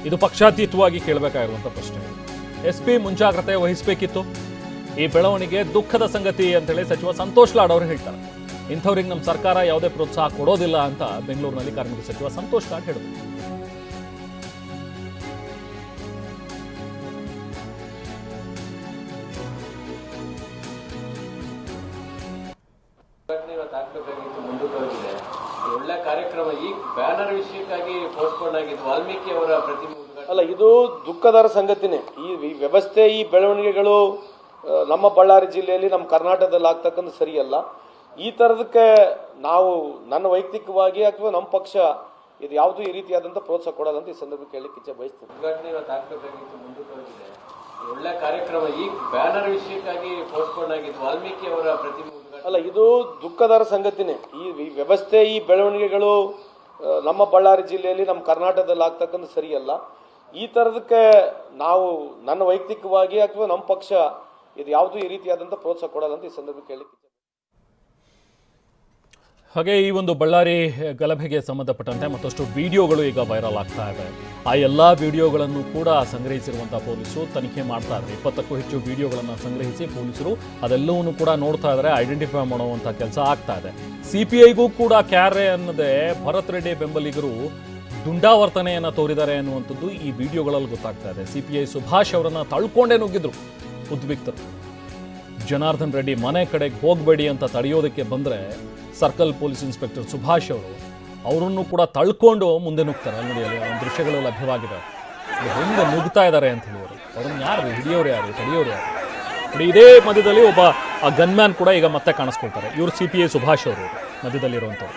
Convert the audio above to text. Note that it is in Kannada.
ಇದು ಪಕ್ಷಾತೀತವಾಗಿ ಕೇಳಬೇಕಾಗಿರುವಂಥ ಪ್ರಶ್ನೆ. SP ಮುಂಜಾಗ್ರತೆ ವಹಿಸಬೇಕಿತ್ತು. ಈ ಬೆಳವಣಿಗೆ ದುಃಖದ ಸಂಗತಿ ಅಂತೇಳಿ ಸಚಿವ ಸಂತೋಷ್ ಲಾಡ್ ಅವರು ಹೇಳ್ತಾರೆ. ಇಂಥವ್ರಿಗೆ ನಮ್ಮ ಸರ್ಕಾರ ಯಾವುದೇ ಪ್ರೋತ್ಸಾಹ ಕೊಡೋದಿಲ್ಲ ಅಂತ ಬೆಂಗಳೂರಿನಲ್ಲಿ ಕಾರ್ಮಿಕ ಸಚಿವ ಸಂತೋಷ್ ಲಾಡ್ ಹೇಳಿದರು. ಒಳ್ಳೆ ಕಾರ್ಯಕ್ರಮ. ಈ ಬ್ಯಾನರ್ ವಿಷಯಕ್ಕಾಗಿ ಪೋಸ್ಟ್ಪೋನ್ ಆಗಿದ್ದು ವಾಲ್ಮೀಕಿ ಅವರ ಪ್ರತಿಮೆ ಅಲ್ಲ, ಇದು ದುಃಖದರ ಸಂಗತಿನೇ. ಈ ವ್ಯವಸ್ಥೆ, ಈ ಬೆಳವಣಿಗೆಗಳು ನಮ್ಮ ಬಳ್ಳಾರಿ ಜಿಲ್ಲೆಯಲ್ಲಿ, ನಮ್ಮ ಕರ್ನಾಟಕದಲ್ಲಿ ಆಗ್ತಕ್ಕಂಥ ಸರಿಯಲ್ಲ. ಈ ಥರದಕ್ಕೆ ನಾವು ನನ್ನ ವೈಯಕ್ತಿಕವಾಗಿ ಅಥವಾ ನಮ್ಮ ಪಕ್ಷ ಇದು ಯಾವುದೂ ಈ ರೀತಿಯಾದಂಥ ಪ್ರೋತ್ಸಾಹ ಕೊಡಲ್ಲ ಅಂತ ಈ ಸಂದರ್ಭಕ್ಕೆ ಹೇಳಲಿಕ್ಕೆ ಇಚ್ಛೆ ಬಯಸ್ತೀನಿ. ಉದ್ಘಾಟನೆ ಇವತ್ತು ಆಗಬೇಕಾಗಿತ್ತು, ಮುಂದೂಡಲಾಗಿದೆ. ಒಳ್ಳೆ ಕಾರ್ಯಕ್ರಮ. ಈ ಬ್ಯಾನರ್ ವಿಷಯಕ್ಕಾಗಿ ಪೋಸ್ಟ್ಪೋನ್ ಆಗಿದ್ದು ವಾಲ್ಮೀಕಿ ಅವರ ಪ್ರತಿಮೆ. ಅಲ್ಲ, ಇದು ದುಃಖದರ ಸಂಗತಿನೇ. ಈ ವ್ಯವಸ್ಥೆ, ಈ ಬೆಳವಣಿಗೆಗಳು ನಮ್ಮ ಬಳ್ಳಾರಿ ಜಿಲ್ಲೆಯಲ್ಲಿ, ನಮ್ಮ ಕರ್ನಾಟಕದಲ್ಲಿ ಆಗ್ತಕ್ಕಂಥ ಸರಿಯಲ್ಲ. ಈ ಥರದಕ್ಕೆ ನಾವು ನನ್ನ ವೈಯಕ್ತಿಕವಾಗಿ ಅಥವಾ ನಮ್ಮ ಪಕ್ಷ ಇದು ಯಾವುದೂ ಈ ರೀತಿಯಾದಂಥ ಪ್ರೋತ್ಸಾಹ ಕೊಡಲ್ಲ ಅಂತ ಈ ಸಂದರ್ಭಕ್ಕೆ ಹೇಳಲಿಕ್ಕೆ. ಹಾಗೆ ಈ ಒಂದು ಬಳ್ಳಾರಿ ಗಲಭೆಗೆ ಸಂಬಂಧಪಟ್ಟಂತೆ ಮತ್ತಷ್ಟು ವಿಡಿಯೋಗಳು ಈಗ ವೈರಲ್ ಆಗ್ತಾ ಇದೆ. ಆ ಎಲ್ಲ ವಿಡಿಯೋಗಳನ್ನು ಕೂಡ ಸಂಗ್ರಹಿಸಿರುವಂಥ ಪೊಲೀಸರು ತನಿಖೆ ಮಾಡ್ತಾ ಇದ್ದಾರೆ. 20ಕ್ಕೂ ಹೆಚ್ಚು ವಿಡಿಯೋಗಳನ್ನು ಸಂಗ್ರಹಿಸಿ ಪೊಲೀಸರು ಅದೆಲ್ಲವನ್ನೂ ಕೂಡ ನೋಡ್ತಾ ಇದ್ದಾರೆ, ಐಡೆಂಟಿಫೈ ಮಾಡುವಂಥ ಕೆಲಸ ಆಗ್ತಾ ಇದೆ. CPIಗೂ ಕೂಡ ಕ್ಯಾರೆ ಅನ್ನದೆ ಭರತ್ ರೆಡ್ಡಿ ಬೆಂಬಲಿಗರು ದುಂಡಾವರ್ತನೆಯನ್ನು ತೋರಿದ್ದಾರೆ ಅನ್ನುವಂಥದ್ದು ಈ ವಿಡಿಯೋಗಳಲ್ಲಿ ಗೊತ್ತಾಗ್ತಾ ಇದೆ. CPI ಸುಭಾಷ್ ಅವರನ್ನು ತಳ್ಕೊಂಡೇ ನುಗ್ಗಿದ್ರು ಉದ್ವಿಗ್ತರು. ಜನಾರ್ದನ್ ರೆಡ್ಡಿ ಮನೆ ಕಡೆಗೆ ಹೋಗಬೇಡಿ ಅಂತ ತಡೆಯೋದಕ್ಕೆ ಬಂದರೆ ಸರ್ಕಲ್ ಪೊಲೀಸ್ ಇನ್ಸ್ಪೆಕ್ಟರ್ ಸುಭಾಷ್ ಅವರನ್ನು ಕೂಡ ತಳ್ಕೊಂಡು ಮುಂದೆ ನುಗ್ತಾರೆ. ಅಲ್ಲಿ ನೋಡಿ, ಅಲ್ಲಿ ದೃಶ್ಯಗಳು ಲಭ್ಯವಾಗಿದೆ. ಹೆಂಗೆ ನುಗ್ತಾ ಇದ್ದಾರೆ ಅಂತ ಹೇಳಿ ಅವ್ರನ್ನ ಯಾರು ಹಿಡಿಯೋರು, ಯಾರು ತಡೆಯೋರು ಯಾರು ನೋಡಿ. ಇದೇ ಮಧ್ಯದಲ್ಲಿ ಒಬ್ಬ ಗನ್ಮ್ಯಾನ್ ಕೂಡ ಈಗ ಮತ್ತೆ ಕಾಣಿಸ್ಕೊಳ್ತಾರೆ. ಇವರು CPI ಸುಭಾಷ್ ಅವರು ಮಧ್ಯದಲ್ಲಿರುವಂಥವ್ರು.